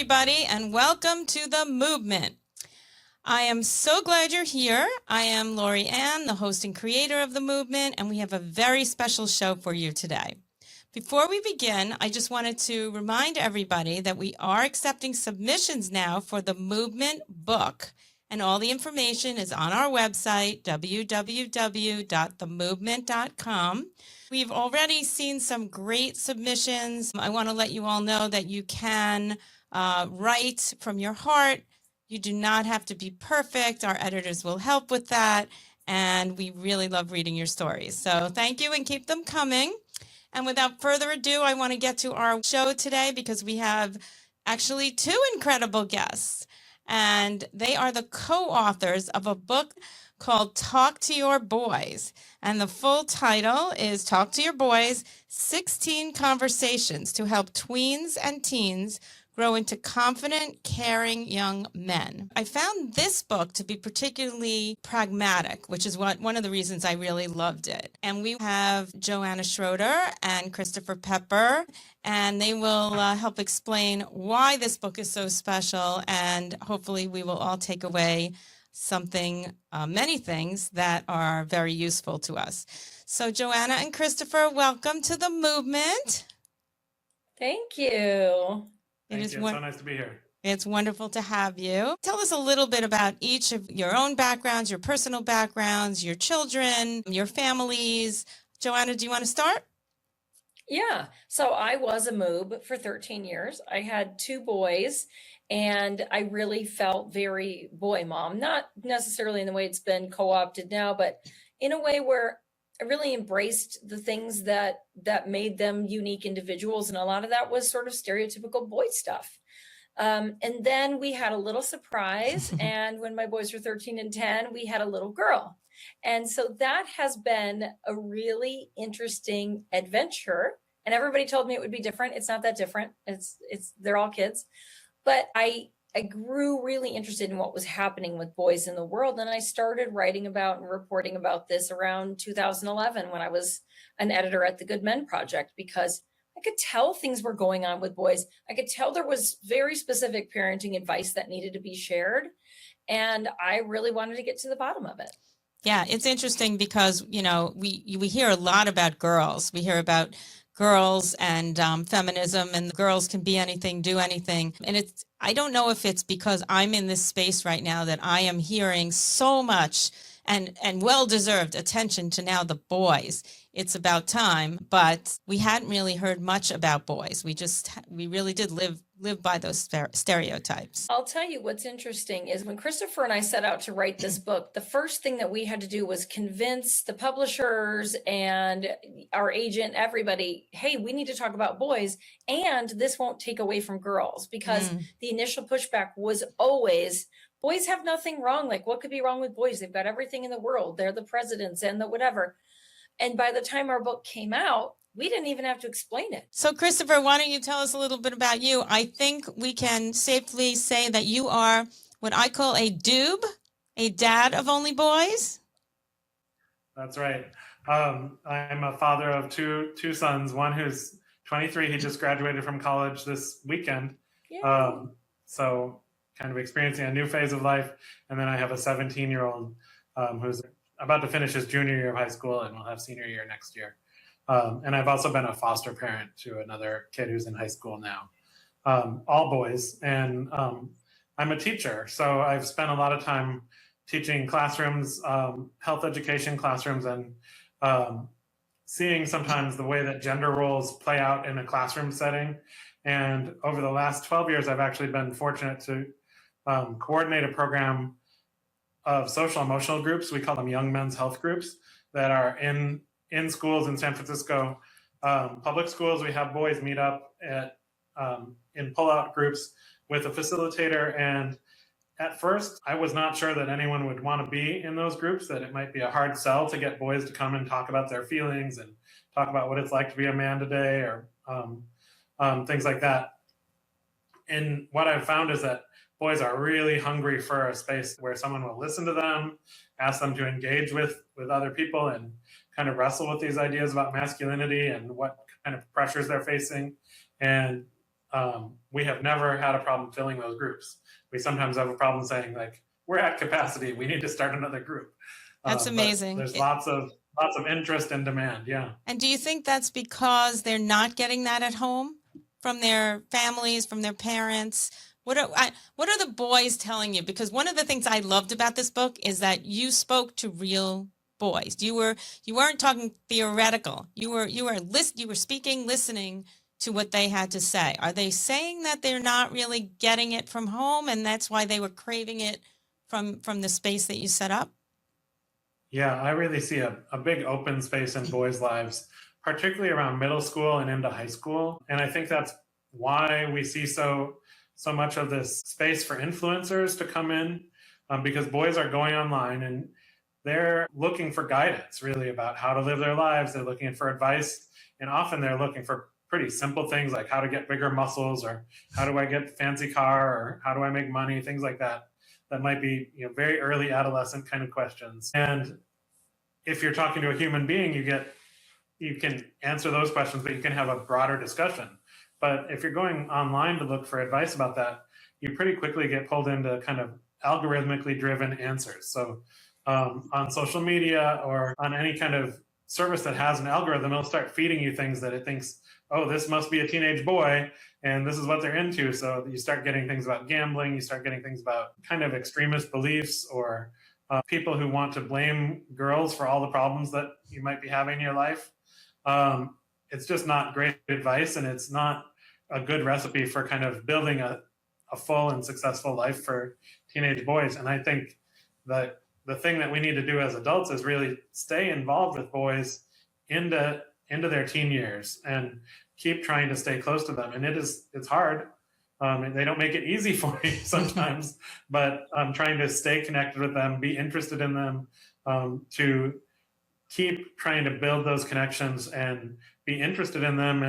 everybody, and welcome to the MOOBment. I am so glad you're here. I am Laurie Ann, the host and creator of the MOOBment, and we have a very special show for you today. Before we begin, I just wanted to remind everybody that we are accepting submissions now for the MOOBment book, and all the information is on our website, www.themoobment.com. We've already seen some great submissions. I want to let you all know that you can write from your heart. You do not have to be perfect. Our editors will help with that, and we really love reading your stories. So thank you and keep them coming. And without further ado, I want to get to our show today because we have actually two incredible guests, and they are the co-authors of a book called Talk to Your Boys. And the full title is Talk to Your Boys, 16 Conversations to Help Tweens and Teens Grow into Confident, Caring Young Men. I found this book to be particularly pragmatic, which is one of the reasons I really loved it. And we have Joanna Schroeder and Christopher Pepper, and they will help explain why this book is so special, and hopefully we will all take away something, many things that are very useful to us. So Joanna and Christopher, welcome to the MOOBment. Thank you. It's so nice to be here. It's wonderful to have you. Tell us a little bit about each of your own backgrounds, your personal backgrounds, your children, your families. Joanna, do you want to start? Yeah. So I was a moob for 13 years. I had two boys, and I really felt very boy mom, not necessarily in the way it's been co-opted now, but in a way where I really embraced the things that made them unique individuals. And a lot of that was sort of stereotypical boy stuff. And then we had a little surprise. And when my boys were 13 and 10, we had a little girl. And so that has been a really interesting adventure. And everybody told me it would be different. It's not that different. They're all kids. But I grew really interested in what was happening with boys in the world. And I started writing about and reporting about this around 2011 when I was an editor at the Good Men Project, because I could tell things were going on with boys. I could tell there was very specific parenting advice that needed to be shared. And I really wanted to get to the bottom of it. Yeah, it's interesting because, you know, we hear a lot about girls. We hear about girls and feminism, and girls can be anything, do anything. And I don't know if it's because I'm in this space right now that I am hearing so much and well-deserved attention to now the boys. It's about time, but we hadn't really heard much about boys. We really did live by those stereotypes. I'll tell you what's interesting is when Christopher and I set out to write this book, the first thing that we had to do was convince the publishers and our agent, everybody, hey, we need to talk about boys, and this won't take away from girls, because the initial pushback was always, boys have nothing wrong. Like, what could be wrong with boys? They've got everything in the world. They're the presidents and the whatever. And by the time our book came out, we didn't even have to explain it. So Christopher, why don't you tell us a little bit about you? I think we can safely say that you are what I call a doob, a dad of only boys. That's right. I'm a father of two sons, one who's 23. He just graduated from college this weekend. So kind of experiencing a new phase of life. And then I have a 17-year-old who's about to finish his junior year of high school and will have senior year next year. And I've also been a foster parent to another kid who's in high school now, all boys. And I'm a teacher. So I've spent a lot of time teaching classrooms, health education classrooms, and seeing sometimes the way that gender roles play out in a classroom setting. And over the last 12 years, I've actually been fortunate to coordinate a program of social emotional groups. We call them young men's health groups that are in schools in San Francisco, public schools. We have boys meet up in pull-out groups with a facilitator. And at first, I was not sure that anyone would want to be in those groups, that it might be a hard sell to get boys to come and talk about their feelings and talk about what it's like to be a man today, or things like that. And what I've found is that boys are really hungry for a space where someone will listen to them, ask them to engage with other people, and kind of wrestle with these ideas about masculinity and what kind of pressures they're facing. And we have never had a problem filling those groups. We sometimes have a problem saying like, we're at capacity, we need to start another group. That's amazing. There's lots of interest and demand. Yeah. And do you think that's because they're not getting that at home from their families, from their parents? What are the boys telling you? Because one of the things I loved about this book is that you spoke to real boys. You weren't talking theoretical. You were speaking, listening to what they had to say. Are they saying that they're not really getting it from home, and that's why they were craving it from the space that you set up? Yeah, I really see a big open space in boys' lives, particularly around middle school and into high school. And I think that's why we see so much of this space for influencers to come in, because boys are going online and they're looking for guidance really about how to live their lives. They're looking for advice, and often they're looking for pretty simple things like how to get bigger muscles, or how do I get a fancy car, or how do I make money, things like that. That might be, very early adolescent kind of questions. And if you're talking to a human being, you can answer those questions, but you can have a broader discussion. But if you're going online to look for advice about that, you pretty quickly get pulled into kind of algorithmically driven answers. So on social media or on any kind of service that has an algorithm, it'll start feeding you things that it thinks, oh, this must be a teenage boy, and this is what they're into. So you start getting things about gambling, you start getting things about kind of extremist beliefs, or people who want to blame girls for all the problems that you might be having in your life. It's just not great advice, and it's not a good recipe for kind of building a full and successful life for teenage boys. And I think that the thing that we need to do as adults is really stay involved with boys into their teen years and keep trying to stay close to them. And it's hard. They don't make it easy for you sometimes, but trying to stay connected with them, be interested in them, to keep trying to build those connections and be interested in them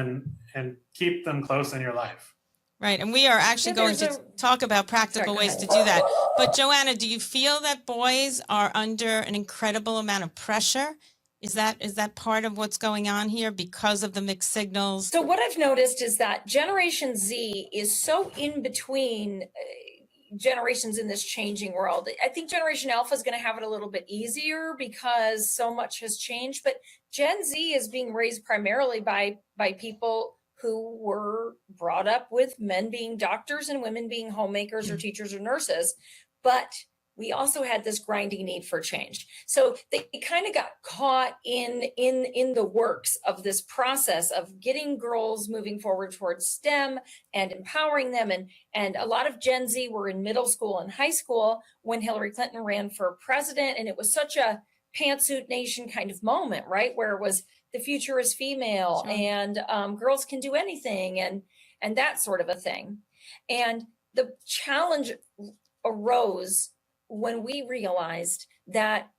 and keep them close in your life. Right. And we are actually going to talk about practical ways to do that. But Joanna, do you feel that boys are under an incredible amount of pressure? Is that part of what's going on here because of the mixed signals? So what I've noticed is that Generation Z is so in between generations in this changing world. I think Generation Alpha is going to have it a little bit easier because so much has changed, but Gen Z is being raised primarily by people who were brought up with men being doctors and women being homemakers or teachers or nurses. But we also had this grinding need for change. So they kind of got caught in the works of this process of getting girls moving forward towards STEM and empowering them. And a lot of Gen Z were in middle school and high school when Hillary Clinton ran for president. And it was such a pantsuit nation kind of moment, right? Where it was the future is female, sure, and girls can do anything and that sort of a thing. And the challenge arose when we realized that,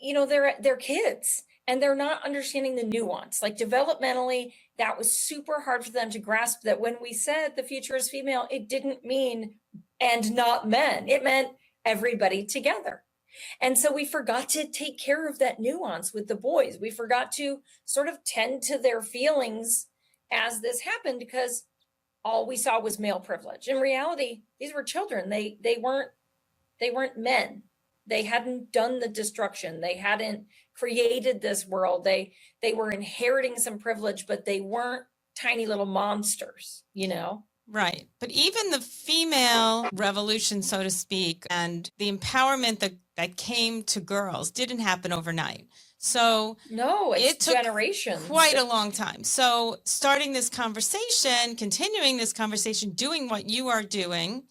they're kids and they're not understanding the nuance. Like developmentally, that was super hard for them to grasp that when we said the future is female, it didn't mean and not men. It meant everybody together. And so we forgot to take care of that nuance with the boys. We forgot to sort of tend to their feelings as this happened because all we saw was male privilege. In reality, these were children. They weren't men. They hadn't done the destruction. They hadn't created this world. They were inheriting some privilege, but they weren't tiny little monsters, Right. But even the female revolution, so to speak, and the empowerment that came to girls didn't happen overnight. So no, it took generations, quite a long time. So starting this conversation, continuing this conversation, doing what you are doing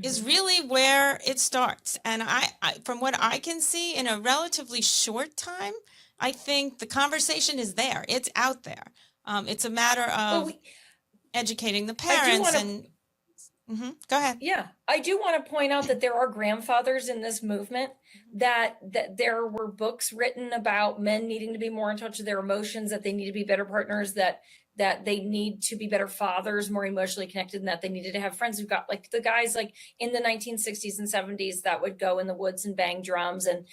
is really where it starts. And I, from what I can see in a relatively short time, I think the conversation is there. It's out there. It's a matter of educating the parents go ahead. Yeah, I do want to point out that there are grandfathers in this movement, that there were books written about men needing to be more in touch with their emotions, that they need to be better partners, that they need to be better fathers, more emotionally connected, and that they needed to have friends who got like the guys like in the 1960s and 70s that would go in the woods and bang drums. And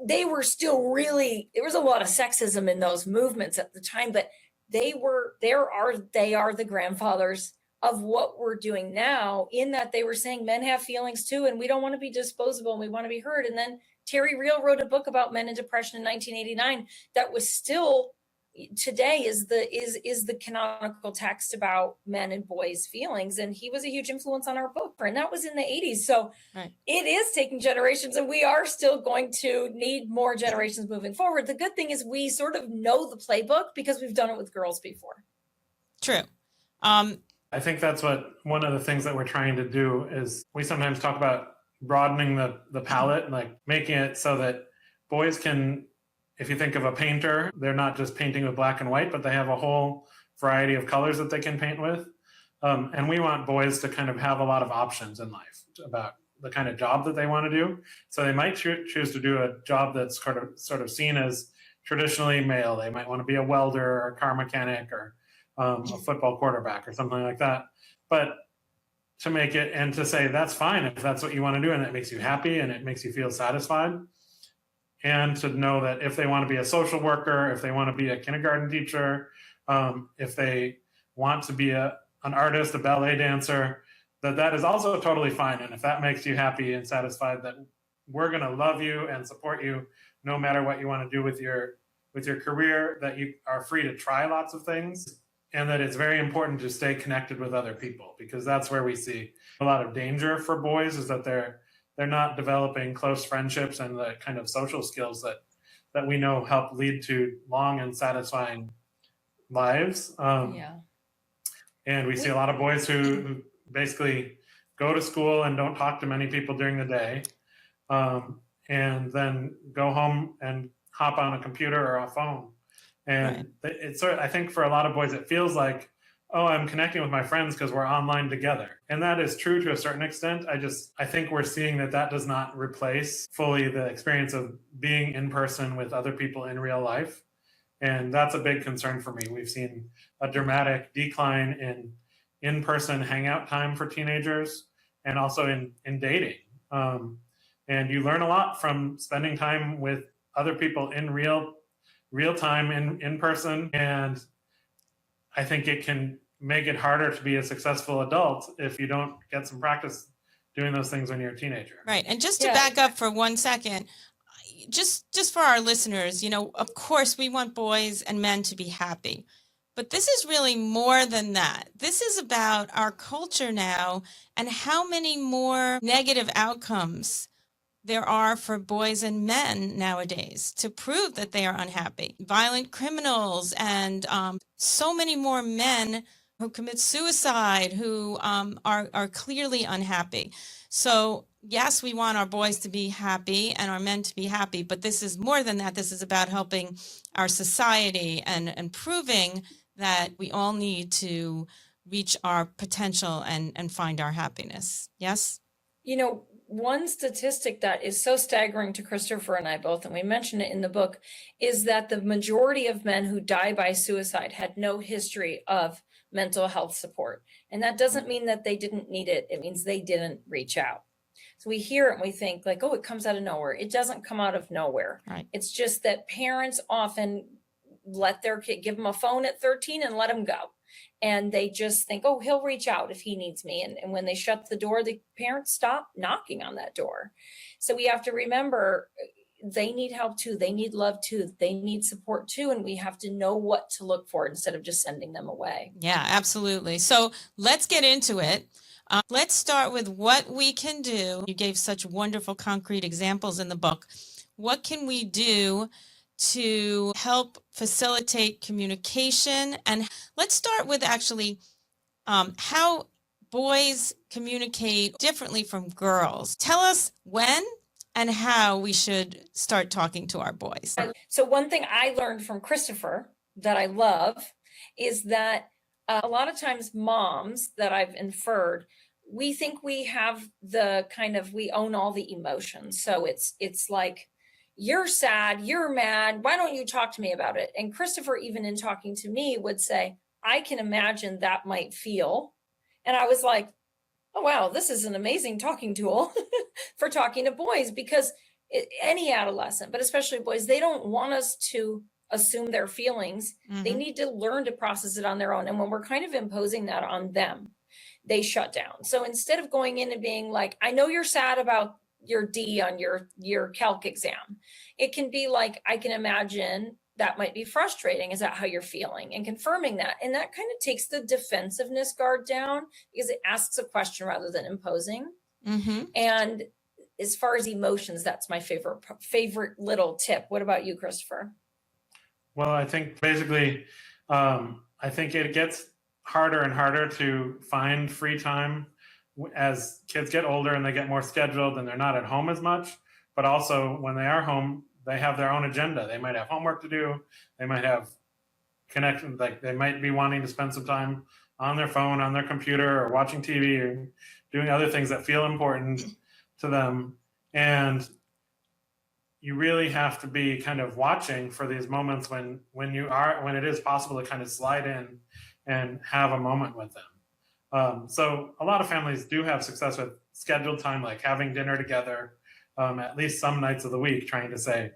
they were still really, there was a lot of sexism in those movements at the time, but they are the grandfathers of what we're doing now, in that they were saying men have feelings too, and we don't want to be disposable and we want to be heard. And then Terry Real wrote a book about men in depression in 1989 that was still today is the canonical text about men and boys' feelings. And he was a huge influence on our book, and that was in the 80s. So Right. It is taking generations, and we are still going to need more generations moving forward. The good thing is we sort of know the playbook because we've done it with girls before. True. I think that's what one of the things that we're trying to do is we sometimes talk about broadening the palette, like making it so that boys can, if you think of a painter, they're not just painting with black and white, but they have a whole variety of colors that they can paint with. And we want boys to kind of have a lot of options in life about the kind of job that they want to do. So they might choose to do a job that's sort of seen as traditionally male. They might want to be a welder or a car mechanic or a football quarterback or something like that. But to make it and to say that's fine if that's what you want to do and it makes you happy and it makes you feel satisfied. And to know that if they want to be a social worker, if they want to be a kindergarten teacher, if they want to be an artist, a ballet dancer, that is also totally fine. And if that makes you happy and satisfied, that we're going to love you and support you no matter what you want to do with your career, that you are free to try lots of things, and that it's very important to stay connected with other people, because that's where we see a lot of danger for boys, is that they're not developing close friendships and the kind of social skills that we know help lead to long and satisfying lives. And we see a lot of boys who basically go to school and don't talk to many people during the day, and then go home and hop on a computer or a phone. And it's sort of, I think for a lot of boys, it feels like, oh, I'm connecting with my friends because we're online together. And that is true to a certain extent. I think we're seeing that does not replace fully the experience of being in person with other people in real life. And that's a big concern for me. We've seen a dramatic decline in in-person hangout time for teenagers, and also in dating. And you learn a lot from spending time with other people in real time in person. And I think it can make it harder to be a successful adult if you don't get some practice doing those things when you're a teenager. Right. And just to back up for 1 second, just for our listeners, of course we want boys and men to be happy, but this is really more than that. This is about our culture now and how many more negative outcomes there are for boys and men nowadays to prove that they are unhappy. Violent criminals and so many more men who commit suicide, who are clearly unhappy. So yes, we want our boys to be happy and our men to be happy, but this is more than that. This is about helping our society and proving that we all need to reach our potential and find our happiness. Yes? One statistic that is so staggering to Christopher and I both, and we mention it in the book, is that the majority of men who die by suicide had no history of mental health support. And that doesn't mean that they didn't need it. It means they didn't reach out. So we hear it and we think like, oh, it comes out of nowhere. It doesn't come out of nowhere. Right. It's just that parents often let their kid, give them a phone at 13 and let them go. And they just think, oh, he'll reach out if he needs me. And when they shut the door, the parents stop knocking on that door. So we have to remember they need help too. They need love too. They need support too. And we have to know what to look for instead of just sending them away. Yeah, absolutely. So let's get into it. Let's start with what we can do. You gave such wonderful concrete examples in the book. What can we do to help facilitate communication? And let's start with actually how boys communicate differently from girls. Tell us when and how we should start talking to our boys. So one thing I learned from Christopher that I love is that a lot of times moms that I've inferred, we think we have we own all the emotions. So it's like, you're sad, you're mad, why don't you talk to me about it? And Christopher, even in talking to me, would say, I can imagine that might feel. And I was like, oh, wow, this is an amazing talking tool for talking to boys, because any adolescent, but especially boys, they don't want us to assume their feelings. They need to learn to process it on their own. And when we're kind of imposing that on them, they shut down. So instead of going in and being like, I know you're sad about your D on your calc exam, it can be like, I can imagine that might be frustrating. Is that how you're feeling? And confirming that. And that kind of takes the defensiveness guard down, because it asks a question rather than imposing. And as far as emotions, that's my favorite little tip. What about you, Christopher? Well, I think basically, I think it gets harder and harder to find free time as kids get older and they get more scheduled and they're not at home as much. But also when they are home, they have their own agenda. They might have homework to do. They might have connection, like they might be wanting to spend some time on their phone, on their computer, or watching TV, or doing other things that feel important to them. And you really have to be kind of watching for these moments when it is possible to kind of slide in and have a moment with them. So a lot of families do have success with scheduled time, like having dinner together, at least some nights of the week, trying to say,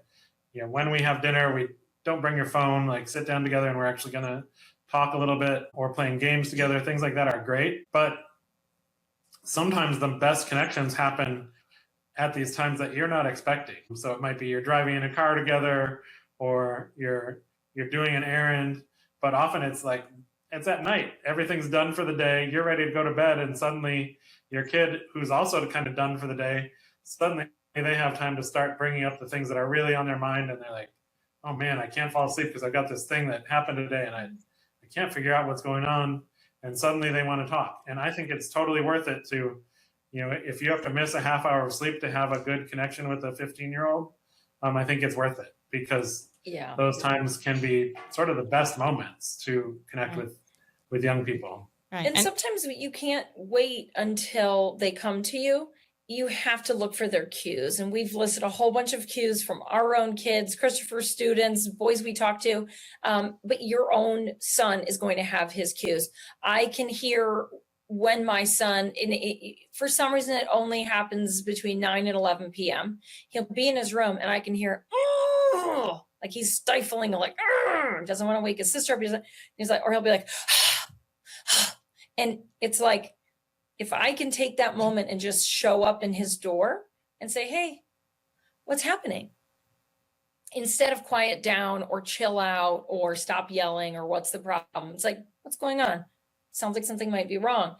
when we have dinner, we don't bring your phone, like sit down together and we're actually going to talk a little bit, or playing games together. Things like that are great. But sometimes the best connections happen at these times that you're not expecting. So it might be you're driving in a car together, or you're doing an errand, but often it's like, it's at night, everything's done for the day, you're ready to go to bed, and suddenly your kid, who's also kind of done for the day, suddenly they have time to start bringing up the things that are really on their mind, and they're like, oh man, I can't fall asleep because I've got this thing that happened today and I can't figure out what's going on, and suddenly they want to talk. And I think it's totally worth it to, if you have to miss a half hour of sleep to have a good connection with a 15-year-old, I think it's worth it, because those times can be sort of the best moments to connect with young people. Right. And sometimes you can't wait until they come to you. You have to look for their cues. And we've listed a whole bunch of cues from our own kids, Christopher's students, boys we talk to. But your own son is going to have his cues. I can hear when my son, for some reason, it only happens between 9 and 11 p.m. He'll be in his room and I can hear, like he's stifling, like, doesn't want to wake his sister up. He's like, or he'll be like, and it's like, if I can take that moment and just show up in his door and say, hey, what's happening? Instead of quiet down or chill out or stop yelling or what's the problem? It's like, what's going on? Sounds like something might be wrong.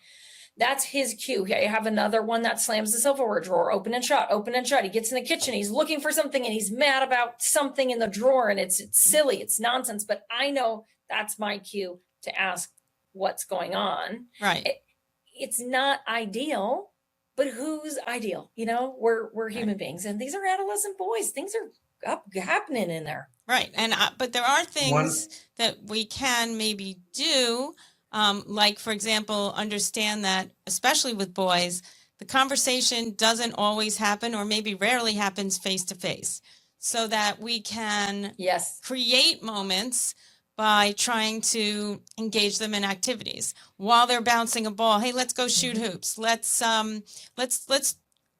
That's his cue. I have another one that slams the silverware drawer, open and shut, open and shut. He gets in the kitchen, he's looking for something and he's mad about something in the drawer, and it's silly, it's nonsense, but I know that's my cue to ask what's going on. Right. It's not ideal, but who's ideal? We're human beings, and these are adolescent boys. Things are happening in there. Right. And but there are things that we can maybe do. Like, for example, understand that, especially with boys, the conversation doesn't always happen, or maybe rarely happens face to face, so that we can create moments by trying to engage them in activities while they're bouncing a ball. Hey, let's go shoot hoops.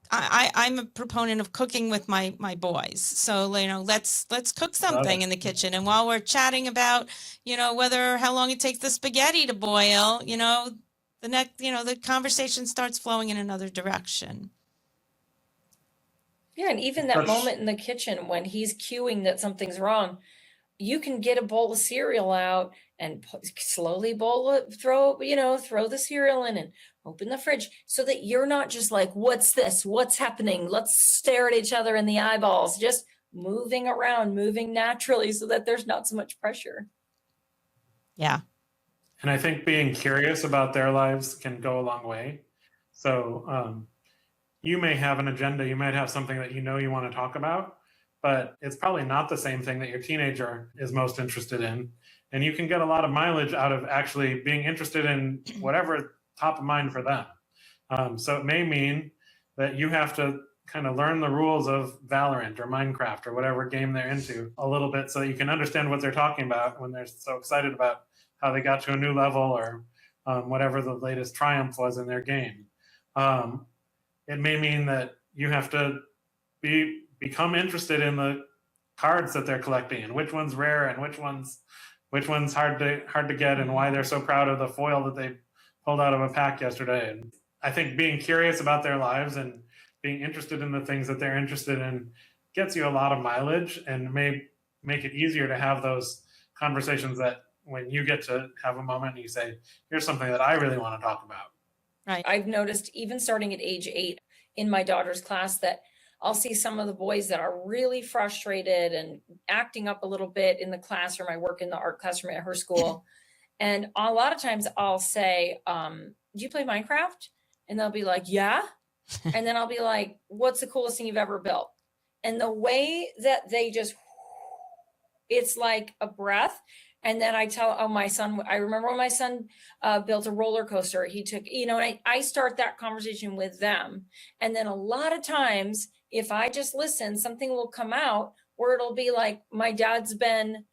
I'm a proponent of cooking with my boys. So, let's cook something in the kitchen. And while we're chatting about, how long it takes the spaghetti to boil, the conversation starts flowing in another direction. Yeah. And even that moment in the kitchen when he's cueing that something's wrong, you can get a bowl of cereal out and slowly throw the cereal in and open the fridge, so that you're not just like, what's this? What's happening? Let's stare at each other in the eyeballs, just moving around, moving naturally, so that there's not so much pressure. Yeah. And I think being curious about their lives can go a long way. So you may have an agenda, you might have something that you want to talk about, but it's probably not the same thing that your teenager is most interested in. And you can get a lot of mileage out of actually being interested in whatever top of mind for them. So it may mean that you have to kind of learn the rules of Valorant or Minecraft or whatever game they're into a little bit, so that you can understand what they're talking about when they're so excited about how they got to a new level, or whatever the latest triumph was in their game. It may mean that you have to become interested in the cards that they're collecting and which one's rare and which one's hard to get, and why they're so proud of the foil that they pulled out of a pack yesterday. And I think being curious about their lives and being interested in the things that they're interested in gets you a lot of mileage and may make it easier to have those conversations that when you get to have a moment and you say, here's something that I really want to talk about. Right. I've noticed even starting at age 8 in my daughter's class that I'll see some of the boys that are really frustrated and acting up a little bit in the classroom. I work in the art classroom at her school. And a lot of times I'll say, do you play Minecraft? And they'll be like, yeah. And then I'll be like, what's the coolest thing you've ever built? And the way that they just, it's like a breath. And then I tell, my son, I remember when my son built a roller coaster, he took, and I start that conversation with them. And then a lot of times, if I just listen, something will come out where it'll be like, my dad's been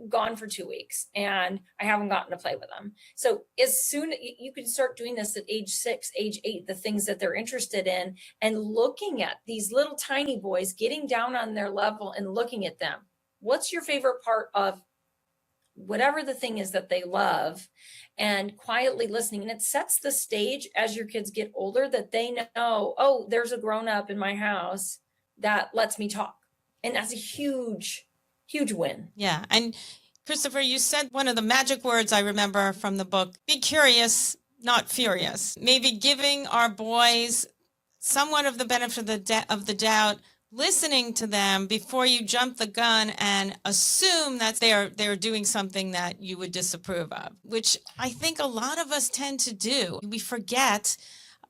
gone for 2 weeks and I haven't gotten to play with him. So as soon you can start doing this at age 6, age 8, the things that they're interested in, and looking at these little tiny boys, getting down on their level and looking at them. What's your favorite part of whatever the thing is that they love, and quietly listening. And it sets the stage as your kids get older that they know, oh, there's a grown up in my house that lets me talk. And that's a huge, huge win. Yeah. And Christopher, you said one of the magic words I remember from the book, be curious, not furious. Maybe giving our boys somewhat of the benefit of the doubt, listening to them before you jump the gun and assume that they're doing something that you would disapprove of, which I think a lot of us tend to do. We forget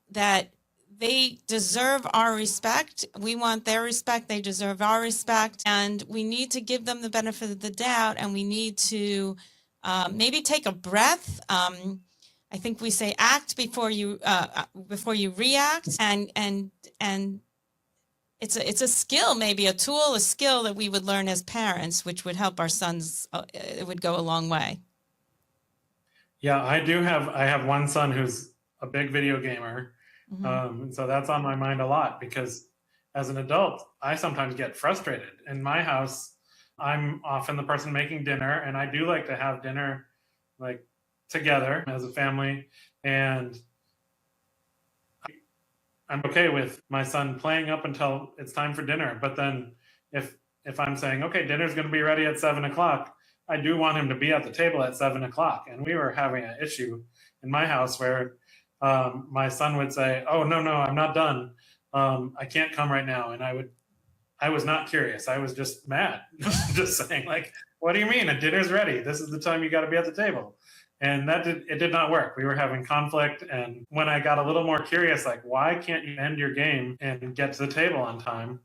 that they deserve our respect. We want their respect. They deserve our respect. And we need to give them the benefit of the doubt. And we need to maybe take a breath. I think we say act before you react. And it's a skill, maybe a tool, a skill that we would learn as parents, which would help our sons. It would go a long way. Yeah, I have one son who's a big video gamer. Mm-hmm. And so that's on my mind a lot, because as an adult, I sometimes get frustrated. In my house, I'm often the person making dinner, and I do like to have dinner like together as a family. And I'm okay with my son playing up until it's time for dinner. But then if I'm saying, okay, dinner's going to be ready at 7:00, I do want him to be at the table at 7:00. And we were having an issue in my house where my son would say, oh, no, I'm not done. I can't come right now. And I was not curious. I was just mad, just saying, like, what do you mean? A dinner's ready. This is the time you got to be at the table. And it did not work. We were having conflict. And when I got a little more curious, like, why can't you end your game and get to the table on time?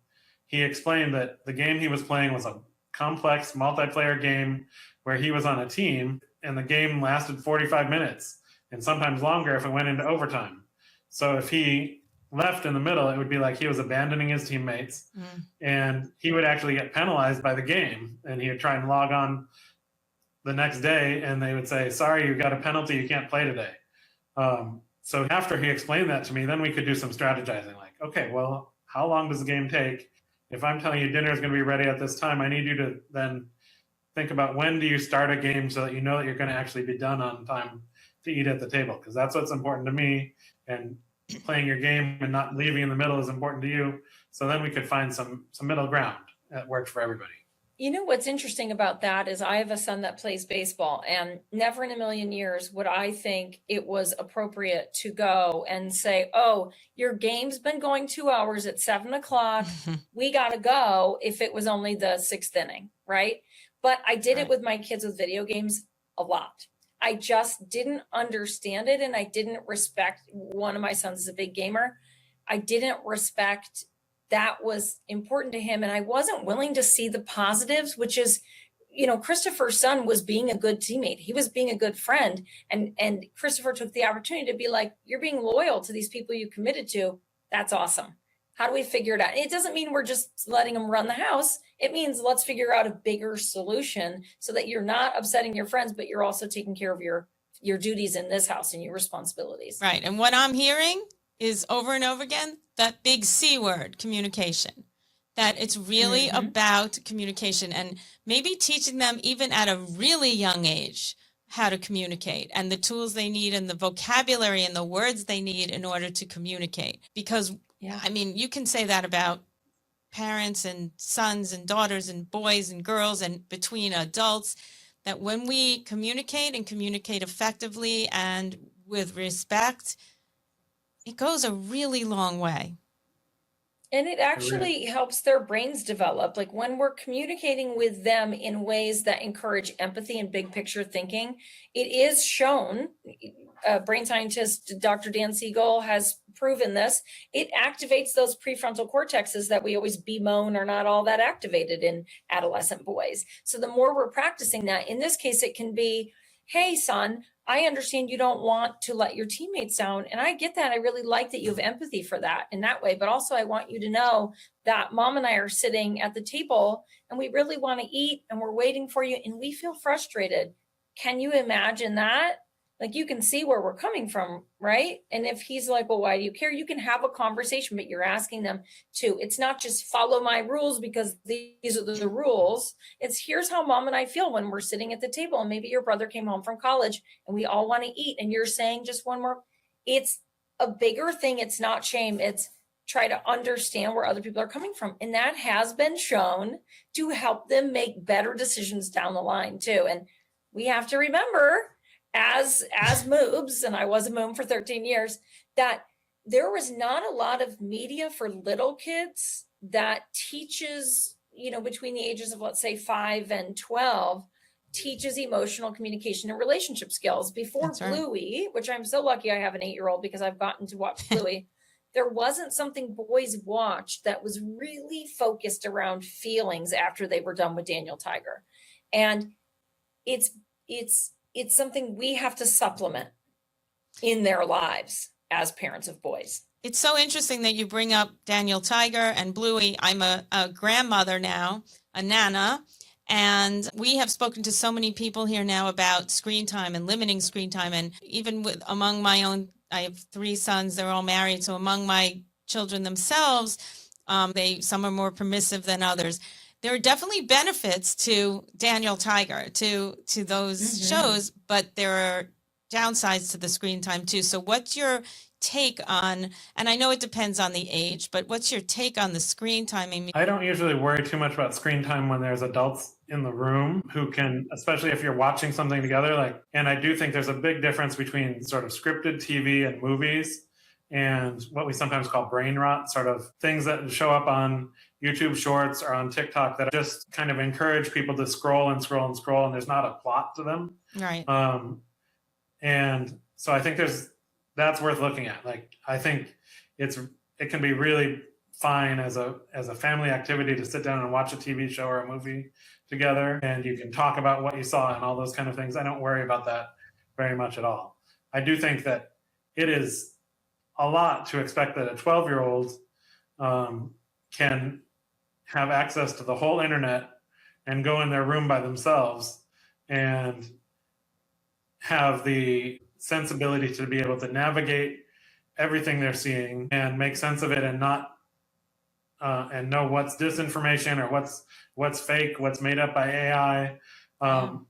He explained that the game he was playing was a complex multiplayer game where he was on a team, and the game lasted 45 minutes. And sometimes longer if it went into overtime. So if he left in the middle, it would be like he was abandoning his teammates, and he would actually get penalized by the game. And he would try and log on the next day, and they would say, sorry, you got a penalty, you can't play today. So after he explained that to me, then we could do some strategizing, like, okay, well, how long does the game take? If I'm telling you dinner is going to be ready at this time, I need you to then think about, when do you start a game so that you know that you're going to actually be done on time to eat at the table, because that's what's important to me, and playing your game and not leaving in the middle is important to you. So then we could find some middle ground that works for everybody. You know, what's interesting about that is I have a son that plays baseball, and never in a million years would I think it was appropriate to go and say, oh, your game's been going 2 hours at 7:00. We got to go, if it was only the 6th inning, right? But I did it with my kids with video games a lot. I just didn't understand it, and I didn't respect. One of my sons is a big gamer. I didn't respect that was important to him, and I wasn't willing to see the positives, which is, Christopher's son was being a good teammate. He was being a good friend, and Christopher took the opportunity to be like, you're being loyal to these people you committed to. That's awesome. How do we figure it out? It doesn't mean we're just letting them run the house. It means let's figure out a bigger solution so that you're not upsetting your friends, but you're also taking care of your duties in this house and your responsibilities. Right. And what I'm hearing is over and over again, that big C word, communication. that it's really about communication, and maybe teaching them even at a really young age how to communicate and the tools they need and the vocabulary and the words they need in order to communicate. Because, I mean, you can say that about parents and sons and daughters and boys and girls and between adults, that when we communicate and communicate effectively and with respect, it goes a really long way. And it actually helps their brains develop. Like when we're communicating with them in ways that encourage empathy and big picture thinking, it is shown, brain scientist Dr. Dan Siegel has proven this, it activates those prefrontal cortexes that we always bemoan are not all that activated in adolescent boys. So the more we're practicing that, in this case, it can be, hey, son, I understand you don't want to let your teammates down. And I get that. I really like that you have empathy for that in that way. But also I want you to know that mom and I are sitting at the table and we really want to eat and we're waiting for you and we feel frustrated. Can you imagine that? Like you can see where we're coming from, right? And if he's like, well, why do you care? You can have a conversation, but you're asking them to. It's not just follow my rules because these are the rules. It's here's how mom and I feel when we're sitting at the table. And maybe your brother came home from college and we all want to eat. And you're saying just one more. It's a bigger thing. It's not shame. It's try to understand where other people are coming from. And that has been shown to help them make better decisions down the line too. And we have to remember, as moobs, and I was a moob for 13 years, that there was not a lot of media for little kids that teaches, between the ages of, let's say, 5 and 12, teaches emotional communication and relationship skills. Before Bluey, which I'm so lucky I have an 8-year-old because I've gotten to watch Bluey, there wasn't something boys watched that was really focused around feelings after they were done with Daniel Tiger. And it's something we have to supplement in their lives as parents of boys. It's so interesting that you bring up Daniel Tiger and Bluey. I'm a grandmother now, a nana, and we have spoken to so many people here now about screen time and limiting screen time. And even among my own, I have 3 sons, they're all married. So among my children themselves, some are more permissive than others. There are definitely benefits to Daniel Tiger, to those shows, but there are downsides to the screen time too. So what's your take on, and I know it depends on the age, but what's your take on the screen timing? I don't usually worry too much about screen time when there's adults in the room who can, especially if you're watching something together, and I do think there's a big difference between sort of scripted TV and movies and what we sometimes call brain rot, sort of things that show up on YouTube shorts or on TikTok that just kind of encourage people to scroll and scroll and scroll, and there's not a plot to them. Right. And so I think that's worth looking at. I think it can be really fine as a family activity to sit down and watch a TV show or a movie together, and you can talk about what you saw and all those kind of things. I don't worry about that very much at all. I do think that it is a lot to expect that a 12-year-old can have access to the whole internet and go in their room by themselves and have the sensibility to be able to navigate everything they're seeing and make sense of it and not and know what's disinformation or what's fake, what's made up by AI,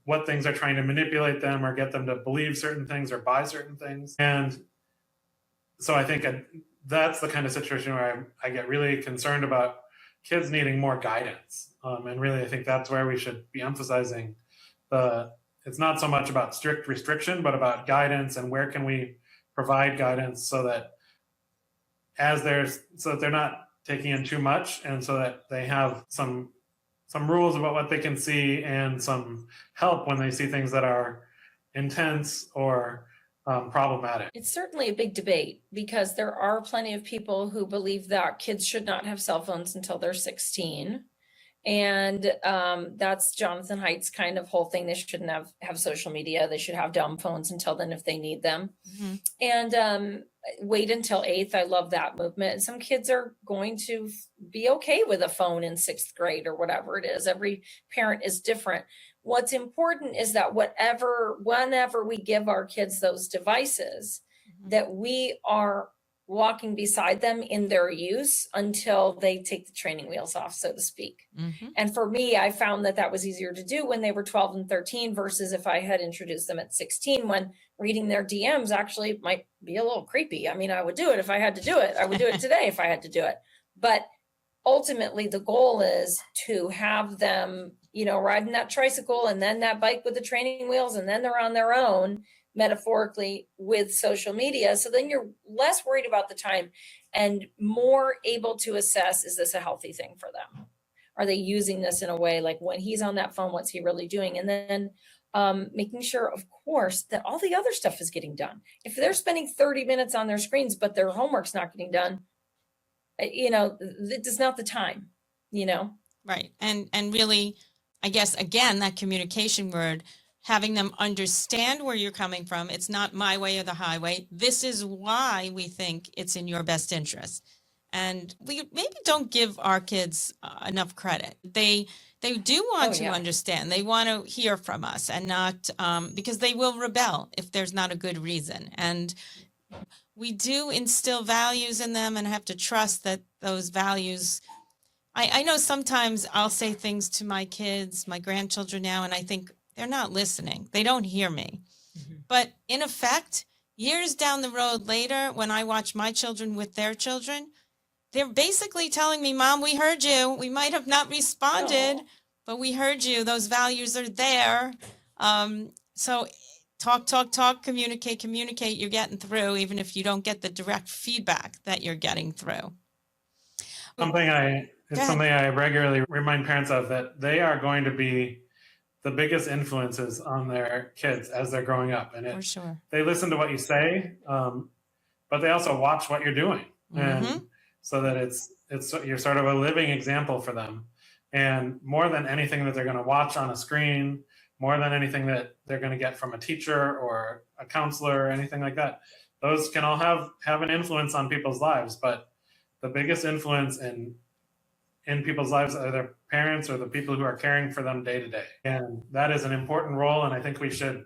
what things are trying to manipulate them or get them to believe certain things or buy certain things. And so I think that's the kind of situation where I get really concerned about kids needing more guidance. And really, I think that's where we should be emphasizing it's not so much about strict restriction, but about guidance and where can we provide guidance so that they're not taking in too much, and so that they have some rules about what they can see and some help when they see things that are intense or problematic. It's certainly a big debate because there are plenty of people who believe that kids should not have cell phones until they're 16. And that's Jonathan Haidt's kind of whole thing. They shouldn't have social media. They should have dumb phones until then if they need them. Mm-hmm. And wait until 8th. I love that movement. Some kids are going to be okay with a phone in 6th grade or whatever it is. Every parent is different. What's important is that whenever we give our kids those devices, mm-hmm. that we are walking beside them in their use until they take the training wheels off, so to speak. Mm-hmm. And for me, I found that was easier to do when they were 12 and 13 versus if I had introduced them at 16, when reading their DMs actually might be a little creepy. I mean, I would do it if I had to do it. I would do it today if I had to do it. But ultimately, the goal is to have them, riding that tricycle and then that bike with the training wheels, and then they're on their own, metaphorically, with social media. So then you're less worried about the time and more able to assess, is this a healthy thing for them? Are they using this in a way like when he's on that phone, what's he really doing? And then making sure, of course, that all the other stuff is getting done. If they're spending 30 minutes on their screens, but their homework's not getting done, it's not the time, Right. And really, I guess, again, that communication word, having them understand where you're coming from. It's not my way or the highway. This is why we think it's in your best interest. And we maybe don't give our kids enough credit. They do want to understand. They want to hear from us, and not because they will rebel if there's not a good reason. And we do instill values in them and have to trust that those values. I know sometimes I'll say things to my kids, my grandchildren now, and I think they're not listening. They don't hear me. Mm-hmm. But in effect, years down the road later, when I watch my children with their children, they're basically telling me, Mom, we heard you. We might have not responded, but we heard you. Those values are there. So talk, communicate. You're getting through, even if you don't get the direct feedback that you're getting through. Something I regularly remind parents of, that they are going to be the biggest influences on their kids as they're growing up. And For sure. They listen to what you say, but they also watch what you're doing. Mm-hmm. And so that you're sort of a living example for them. And more than anything that they're going to watch on a screen, more than anything that they're going to get from a teacher or a counselor or anything like that, those can all have an influence on people's lives. But the biggest influence in people's lives are their parents or the people who are caring for them day to day. And that is an important role. And I think we should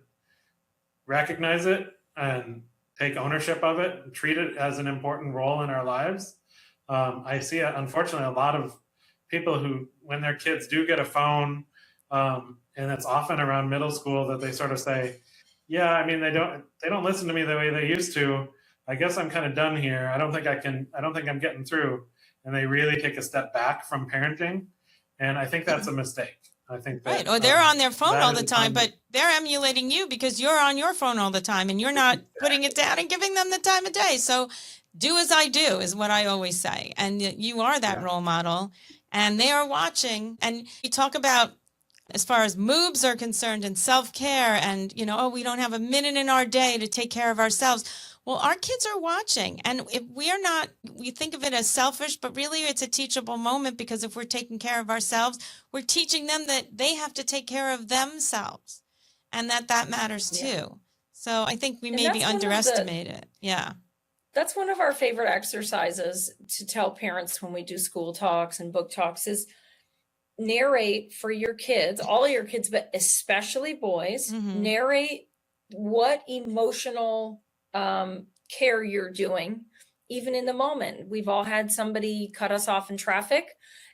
recognize it and take ownership of it and treat it as an important role in our lives. I see, unfortunately, a lot of people who, when their kids do get a phone, and it's often around middle school, that they sort of say, yeah, I mean, they don't listen to me the way they used to. I guess I'm kind of done here. I don't think I'm getting through. And they really take a step back from parenting. And I think that's a mistake. I think that, right. Or they're on their phone all the time, but they're emulating you because you're on your phone all the time and you're not putting it down and giving them the time of day. So do as I do is what I always say. And you are that role model, and they are watching. And you talk about, as far as moobs are concerned, and self-care, and, we don't have a minute in our day to take care of ourselves. Well, our kids are watching, and if we think of it as selfish, but really it's a teachable moment, because if we're taking care of ourselves, we're teaching them that they have to take care of themselves, and that matters too. So I think we maybe underestimate it. Yeah. That's one of our favorite exercises to tell parents when we do school talks and book talks, is narrate for your kids, all of your kids, but especially boys, narrate what emotional care you're doing, even in the moment. We've all had somebody cut us off in traffic,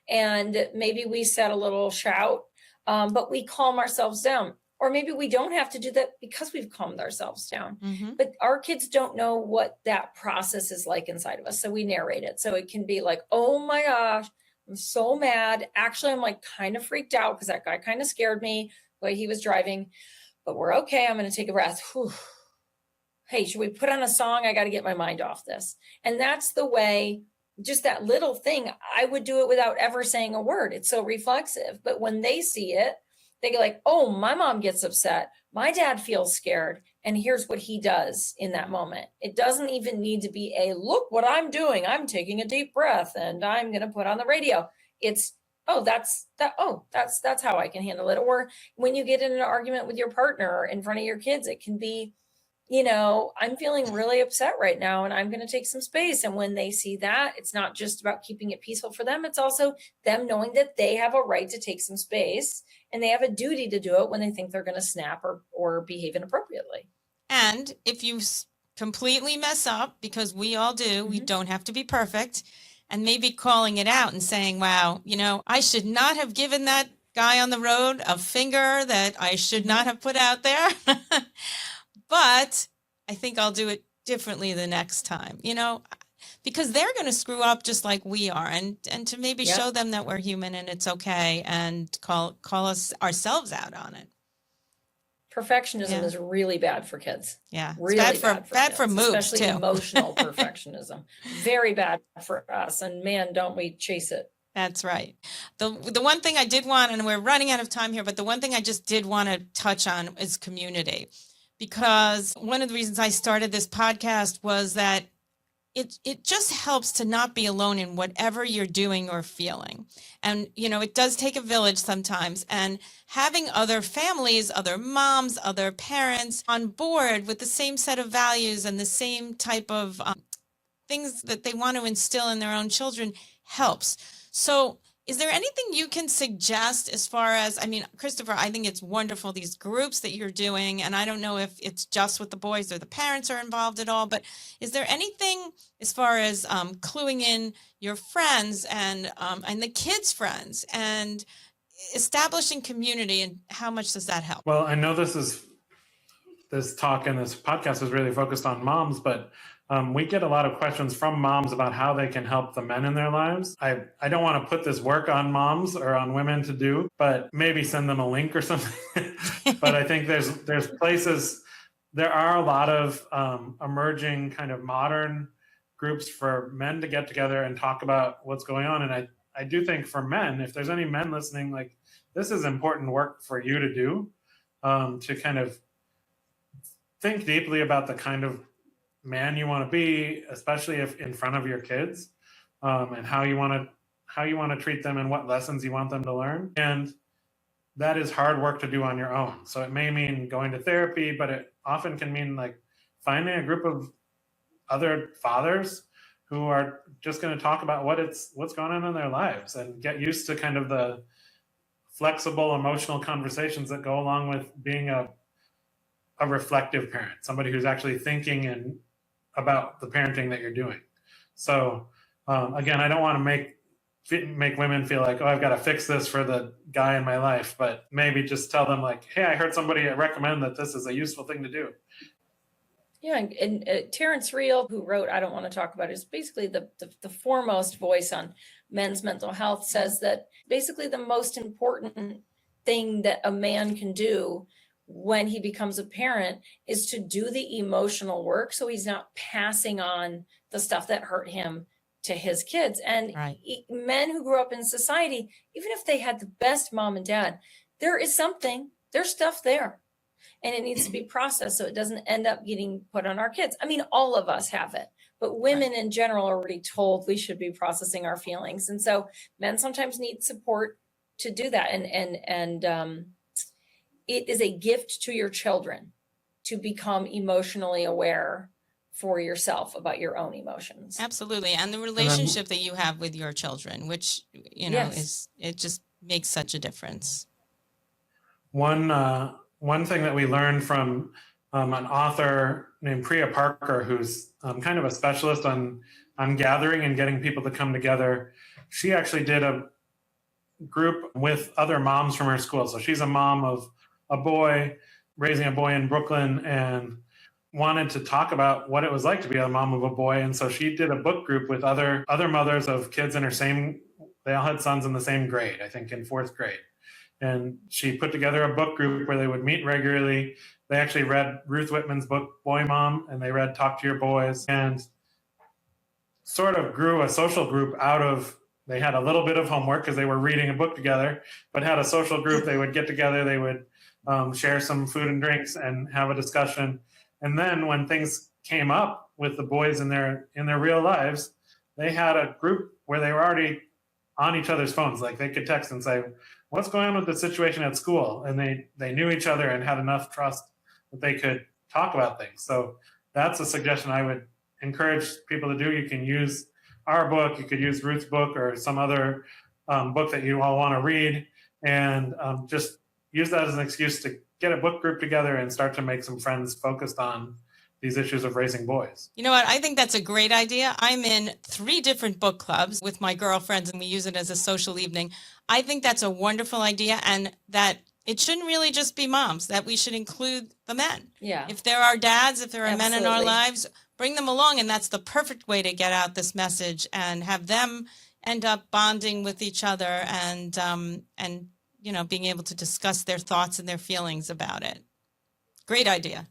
and maybe we set a little shout, but we calm ourselves down. Or maybe we don't have to do that because we've calmed ourselves down. But our kids don't know what that process is like inside of us. So we narrate it. So it can be like, oh my gosh, I'm so mad. Actually, I'm like kind of freaked out because that guy kind of scared me the way he was driving, but we're okay. I'm going to take a breath. Whew. Hey, should we put on a song? I got to get my mind off this. And that's the way, just that little thing, I would do it without ever saying a word. It's so reflexive. But when they see it, they go like, oh, my mom gets upset. My dad feels scared. And here's what he does in that moment. It doesn't even need to be a, look what I'm doing. I'm taking a deep breath and I'm going to put on the radio. It's, that's how I can handle it. Or when you get in an argument with your partner in front of your kids, it can be, I'm feeling really upset right now and I'm going to take some space. And when they see that, it's not just about keeping it peaceful for them. It's also them knowing that they have a right to take some space, and they have a duty to do it when they think they're going to snap or behave inappropriately. And if you completely mess up, because we all do. We Mhm. don't have to be perfect. And maybe calling it out and saying, wow, I should not have given that guy on the road a finger that I should not have put out there. But I think I'll do it differently the next time, because they're going to screw up just like we are, and to maybe Yep. show them that we're human and it's okay, and call us ourselves out on it. Perfectionism Yeah. is really bad for kids. Yeah. It's Really bad for kids, moves especially too. emotional perfectionism. Very bad for us. And man, don't we chase it. That's right. The one thing I did want, and we're running out of time here, but the one thing I just did want to touch on is community. Because one of the reasons I started this podcast was that it just helps to not be alone in whatever you're doing or feeling. And, it does take a village sometimes. And having other families, other moms, other parents on board with the same set of values and the same type of things that they want to instill in their own children helps. So is there anything you can suggest as far as, Christopher, I think it's wonderful, these groups that you're doing, and I don't know if it's just with the boys or the parents are involved at all, but is there anything as far as cluing in your friends and the kids' friends and establishing community, and how much does that help? Well, I know this talk and this podcast is really focused on moms, but we get a lot of questions from moms about how they can help the men in their lives. I don't want to put this work on moms or on women to do, but maybe send them a link or something. But I think there's places, there are a lot of emerging kind of modern groups for men to get together and talk about what's going on. And I do think for men, if there's any men listening, like, this is important work for you to do, to kind of think deeply about the kind of man you want to be, especially if in front of your kids, and how you want to treat them and what lessons you want them to learn. And that is hard work to do on your own. So it may mean going to therapy, but it often can mean like finding a group of other fathers who are just going to talk about what's going on in their lives and get used to kind of the flexible emotional conversations that go along with being a reflective parent, somebody who's actually thinking about the parenting that you're doing. So again, I don't want to make women feel like, oh, I've got to fix this for the guy in my life, but maybe just tell them like, hey, I heard somebody recommend that this is a useful thing to do. Yeah, and Terrence Real, who wrote I Don't Want to Talk About It, is basically the foremost voice on men's mental health, says that basically the most important thing that a man can do when he becomes a parent is to do the emotional work, so he's not passing on the stuff that hurt him to his kids. And Right. Men who grew up in society, even if they had the best mom and dad, there's stuff there, and it needs to be processed so it doesn't end up getting put on our kids. All of us have it, but women in general are already told we should be processing our feelings. And so men sometimes need support to do that. And it is a gift to your children to become emotionally aware for yourself about your own emotions. Absolutely. And the relationship that you have with your children, which, Yes. it just makes such a difference. One thing that we learned from an author named Priya Parker, who's kind of a specialist on gathering and getting people to come together. She actually did a group with other moms from her school. So she's a mom of a boy, raising a boy in Brooklyn, and wanted to talk about what it was like to be a mom of a boy. And so she did a book group with other mothers of kids in they all had sons in the same grade, I think in 4th grade. And she put together a book group where they would meet regularly. They actually read Ruth Whitman's book, Boy Mom, and they read Talk to Your Boys, and sort of grew a social group out of, they had a little bit of homework because they were reading a book together, but had a social group. They would get together, they would share some food and drinks and have a discussion. And then when things came up with the boys in their real lives, they had a group where they were already on each other's phones. Like they could text and say, what's going on with the situation at school? And they knew each other and had enough trust that they could talk about things. So that's a suggestion I would encourage people to do. You can use our book, you could use Ruth's book or some other book that you all want to read, and just use that as an excuse to get a book group together and start to make some friends focused on these issues of raising boys. You know what? I think that's a great idea. I'm in 3 different book clubs with my girlfriends, and we use it as a social evening. I think that's a wonderful idea, and that it shouldn't really just be moms, that we should include the men. Yeah. If there are dads, if there are men in our Absolutely. lives, bring them along. And that's the perfect way to get out this message and have them end up bonding with each other and being able to discuss their thoughts and their feelings about it. Great idea.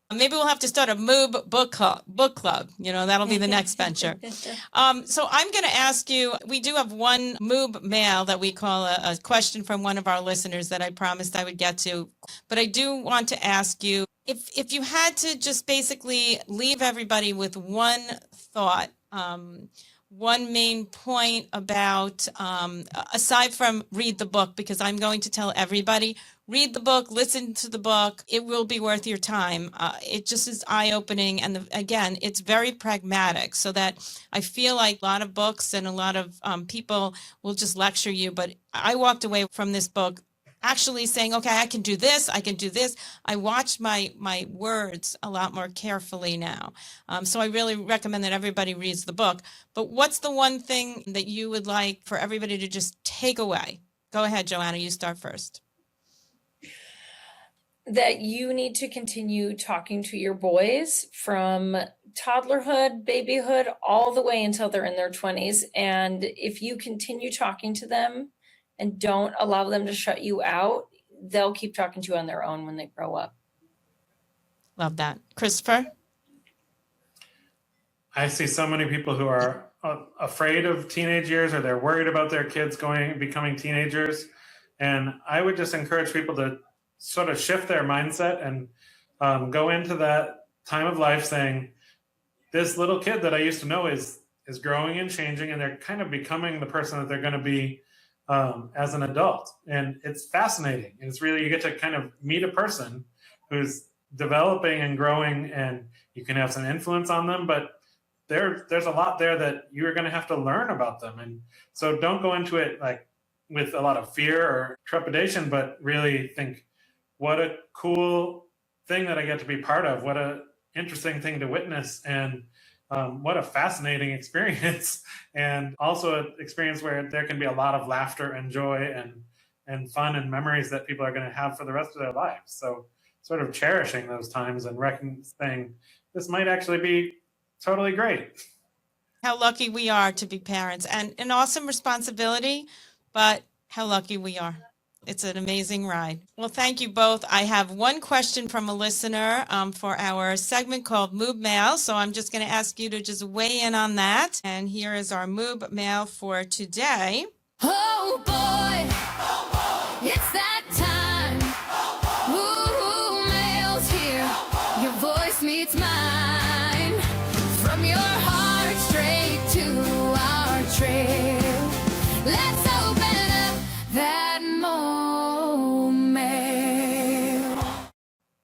Maybe we'll have to start a MOOB book club. That'll be the next venture. So I'm going to ask you, we do have one MOOB mail that we call a question from one of our listeners that I promised I would get to. But I do want to ask you, if you had to just basically leave everybody with one thought, one main point about, aside from read the book, because I'm going to tell everybody, read the book, listen to the book. It will be worth your time. It just is eye-opening. And again, it's very pragmatic, so that I feel like a lot of books and a lot of people will just lecture you. But I walked away from this book actually saying, okay, I can do this. I can do this. I watch my words a lot more carefully now. So I really recommend that everybody reads the book. But what's the one thing that you would like for everybody to just take away? Go ahead, Joanna, you start first. That you need to continue talking to your boys from toddlerhood, babyhood, all the way until they're in their 20s. And if you continue talking to them and don't allow them to shut you out, they'll keep talking to you on their own when they grow up. Love that. Christopher? I see so many people who are afraid of teenage years, or they're worried about their kids becoming teenagers. And I would just encourage people to sort of shift their mindset and go into that time of life saying, this little kid that I used to know is growing and changing, and they're kind of becoming the person that they're going to be as an adult. And it's fascinating. And it's really, you get to kind of meet a person who's developing and growing, and you can have some influence on them, but there's a lot there that you're going to have to learn about them. And so don't go into it like with a lot of fear or trepidation, but really think, what a cool thing that I get to be part of. What a interesting thing to witness. And what a fascinating experience. And also an experience where there can be a lot of laughter and joy and fun and memories that people are going to have for the rest of their lives. So sort of cherishing those times and saying, this might actually be totally great. How lucky we are to be parents, and an awesome responsibility, but how lucky we are. It's an amazing ride. Well, thank you both. I have one question from a listener for our segment called MOOB Mail. So I'm just going to ask you to just weigh in on that. And here is our MOOB Mail for today. Oh boy, it's that time. Ooh, mail's here. Your voice meets mine. From your heart straight to our trail. Let's open up that mail.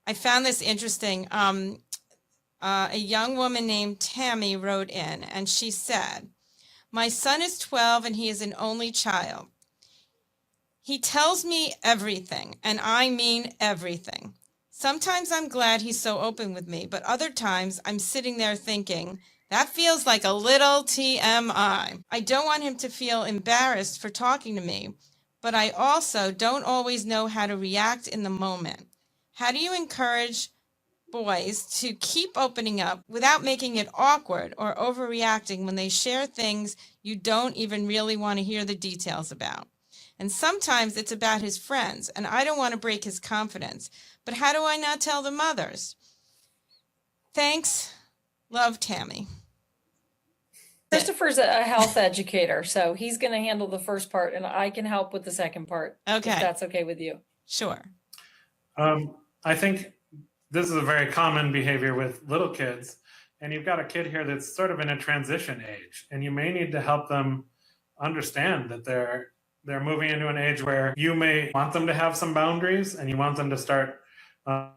I found this interesting. A young woman named Tammy wrote in, and she said, my son is 12 and he is an only child. He tells me everything, and I mean everything. Sometimes I'm glad he's so open with me, but other times I'm sitting there thinking, that feels like a little TMI. I don't want him to feel embarrassed for talking to me, but I also don't always know how to react in the moment. How do you encourage boys to keep opening up without making it awkward or overreacting when they share things you don't even really want to hear the details about? And sometimes it's about his friends, and I don't want to break his confidence. But how do I not tell the mothers? Thanks. Love, Tammy. Christopher's a health educator, so he's going to handle the first part, and I can help with the second part. Okay. If that's okay with you. Sure. I think this is a very common behavior with little kids, and you've got a kid here that's sort of in a transition age, and you may need to help them understand that they're moving into an age where you may want them to have some boundaries, and you want them to start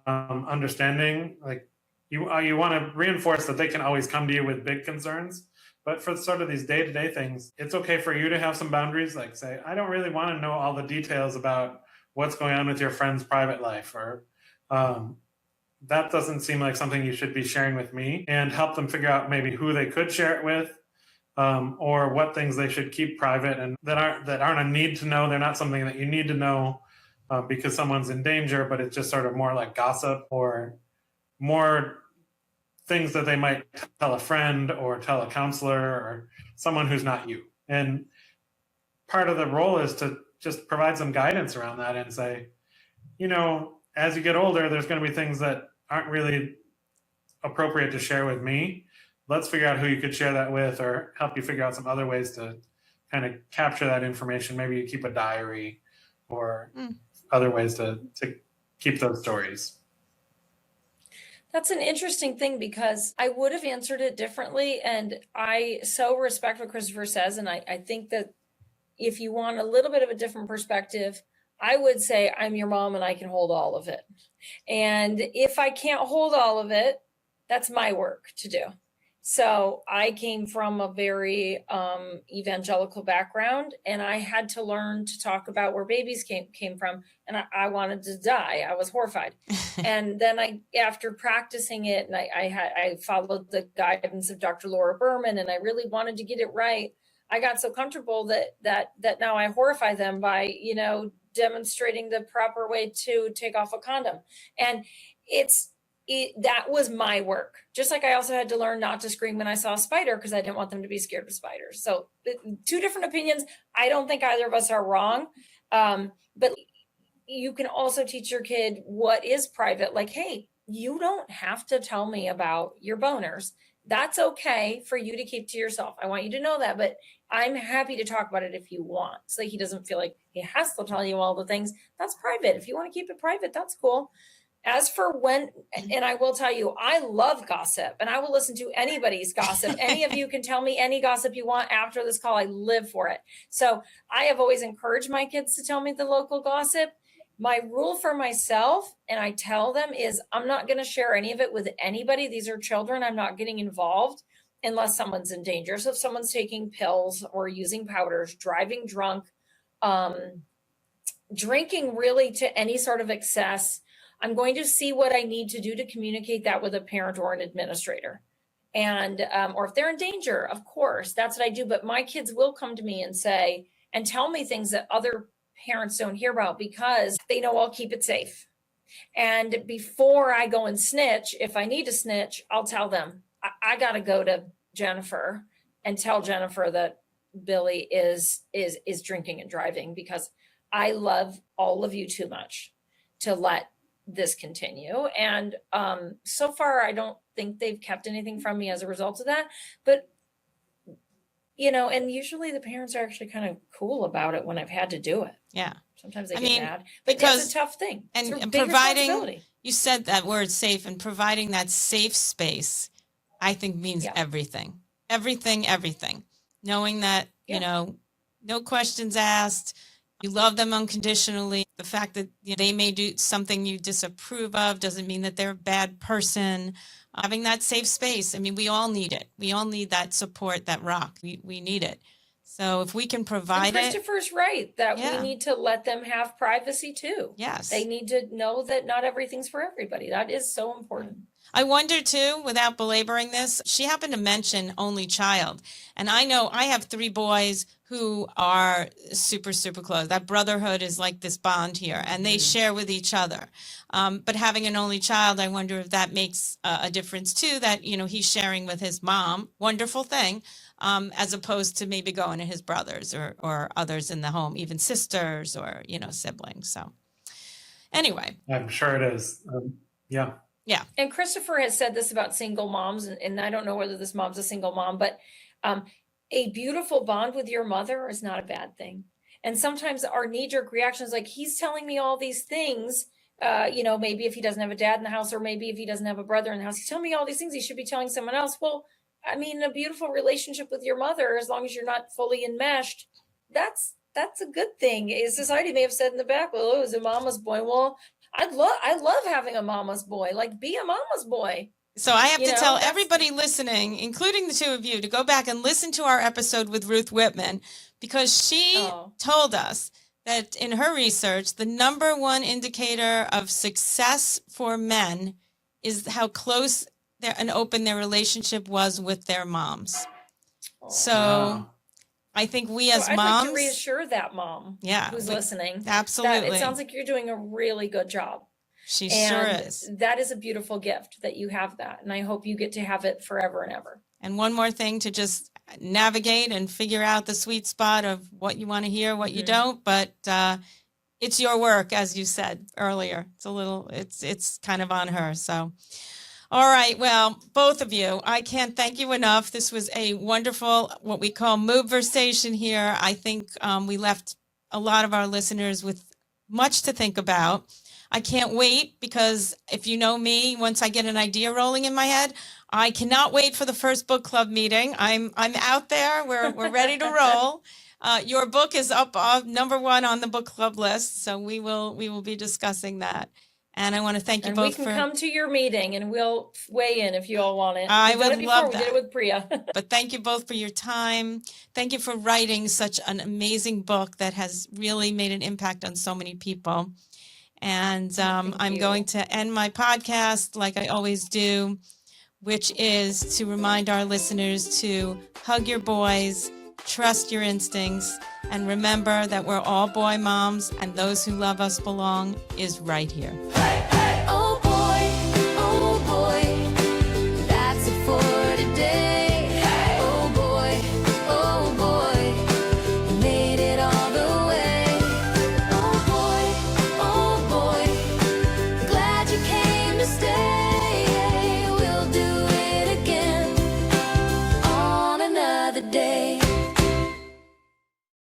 understanding, like you want to reinforce that they can always come to you with big concerns. But for sort of these day-to-day things, it's okay for you to have some boundaries, like say, I don't really want to know all the details about what's going on with your friend's private life, or that doesn't seem like something you should be sharing with me, and help them figure out maybe who they could share it with, or what things they should keep private and that aren't a need to know. They're not something that you need to know because someone's in danger, but it's just sort of more like gossip or more things that they might tell a friend or tell a counselor or someone who's not you. And part of the role is to just provide some guidance around that and say, as you get older, there's going to be things that aren't really appropriate to share with me. Let's figure out who you could share that with, or help you figure out some other ways to kind of capture that information. Maybe you keep a diary or other ways to keep those stories. That's an interesting thing, because I would have answered it differently. And I so respect what Christopher says. And I think that if you want a little bit of a different perspective, I would say I'm your mom and I can hold all of it. And if I can't hold all of it, that's my work to do. So I came from a very evangelical background, and I had to learn to talk about where babies came from. And I wanted to die. I was horrified. And then after practicing it, and I followed the guidance of Dr. Laura Berman, and I really wanted to get it right. I got so comfortable that now I horrify them by, demonstrating the proper way to take off a condom. And that was my work. Just like I also had to learn not to scream when I saw a spider, because I didn't want them to be scared of spiders. So 2 different opinions. I don't think either of us are wrong. But you can also teach your kid what is private. Like, hey, you don't have to tell me about your boners. That's okay for you to keep to yourself. I want you to know that, but I'm happy to talk about it if you want. So he doesn't feel like he has to tell you all the things. That's private. If you want to keep it private, that's cool. As for when, and I will tell you, I love gossip, and I will listen to anybody's gossip. Any of you can tell me any gossip you want after this call. I live for it. So I have always encouraged my kids to tell me the local gossip. My rule for myself, and I tell them, is I'm not going to share any of it with anybody. These are children. I'm not getting involved unless someone's in danger. So if someone's taking pills or using powders, driving drunk, drinking really to any sort of excess, I'm going to see what I need to do to communicate that with a parent or an administrator. And, or if they're in danger, of course, that's what I do. But my kids will come to me and say, and tell me things that other parents don't hear about, because they know I'll keep it safe. And before I go and snitch, if I need to snitch, I'll tell them, I got to go to Jennifer and tell Jennifer that Billy is drinking and driving, because I love all of you too much to let this continue. And so far, I don't think they've kept anything from me as a result of that. But and usually the parents are actually kind of cool about it when I've had to do it. Yeah. Sometimes they get mad, but because it's a tough thing. And providing, you said that word safe, and providing that safe space, I think means everything. Knowing that, no questions asked, you love them unconditionally. The fact that they may do something you disapprove of doesn't mean that they're a bad person. Having that safe space. I mean, we all need it. We all need that support, that rock. We need it. So if we can provide it. Christopher's right that we need to let them have privacy too. Yes. They need to know that not everything's for everybody. That is so important. I wonder too, without belaboring this, she happened to mention only child. And I know I have 3 boys who are super, super close. That brotherhood is like this bond here, and they share with each other. But having an only child, I wonder if that makes a difference too, that, he's sharing with his mom, wonderful thing, as opposed to maybe going to his brothers or others in the home, even sisters or, siblings. So anyway. I'm sure it is. Yeah. Yeah. And Christopher has said this about single moms, and I don't know whether this mom's a single mom, but a beautiful bond with your mother is not a bad thing. And sometimes our knee-jerk reaction is like, he's telling me all these things, maybe if he doesn't have a dad in the house, or maybe if he doesn't have a brother in the house, he's telling me all these things he should be telling someone else. Well, I mean, a beautiful relationship with your mother, as long as you're not fully enmeshed, that's a good thing. Society may have said in the back, well, it was a mama's boy. Well, I love having a mama's boy. Like, be a mama's boy. So I have to tell everybody listening, including the 2 of you, to go back and listen to our episode with Ruth Whitman, because she told us that in her research, the number 1 indicator of success for men is how close and open their relationship was with their moms. So Wow. I think we So as I'd moms, like to reassure that mom who's listening. absolutely. That it sounds like you're doing a really good job. She And sure is. that is a beautiful gift that you have that. And I hope you get to have it forever and ever. And one more thing to just navigate and figure out the sweet spot of what you want to hear, what you don't. But it's your work, as you said earlier. It's kind of on her. So, all right. Well, both of you, I can't thank you enough. This was a wonderful, what we call Moobversation here. I think we left a lot of our listeners with much to think about. I can't wait, because if you know me, once I get an idea rolling in my head, I cannot wait for the first book club meeting. I'm out there. We're ready to roll. Your book is up number 1 on the book club list, so we will be discussing that. And I want to thank you And both we can come to your meeting and we'll weigh in if you all want it. I We've done would it before. love We did that. it with Priya. But thank you both for your time. Thank you for writing such an amazing book that has really made an impact on so many people. And I'm going to end my podcast like I always do, which is to remind our listeners to hug your boys, trust your instincts, and remember that we're all boy moms, and those who love us belong is right here.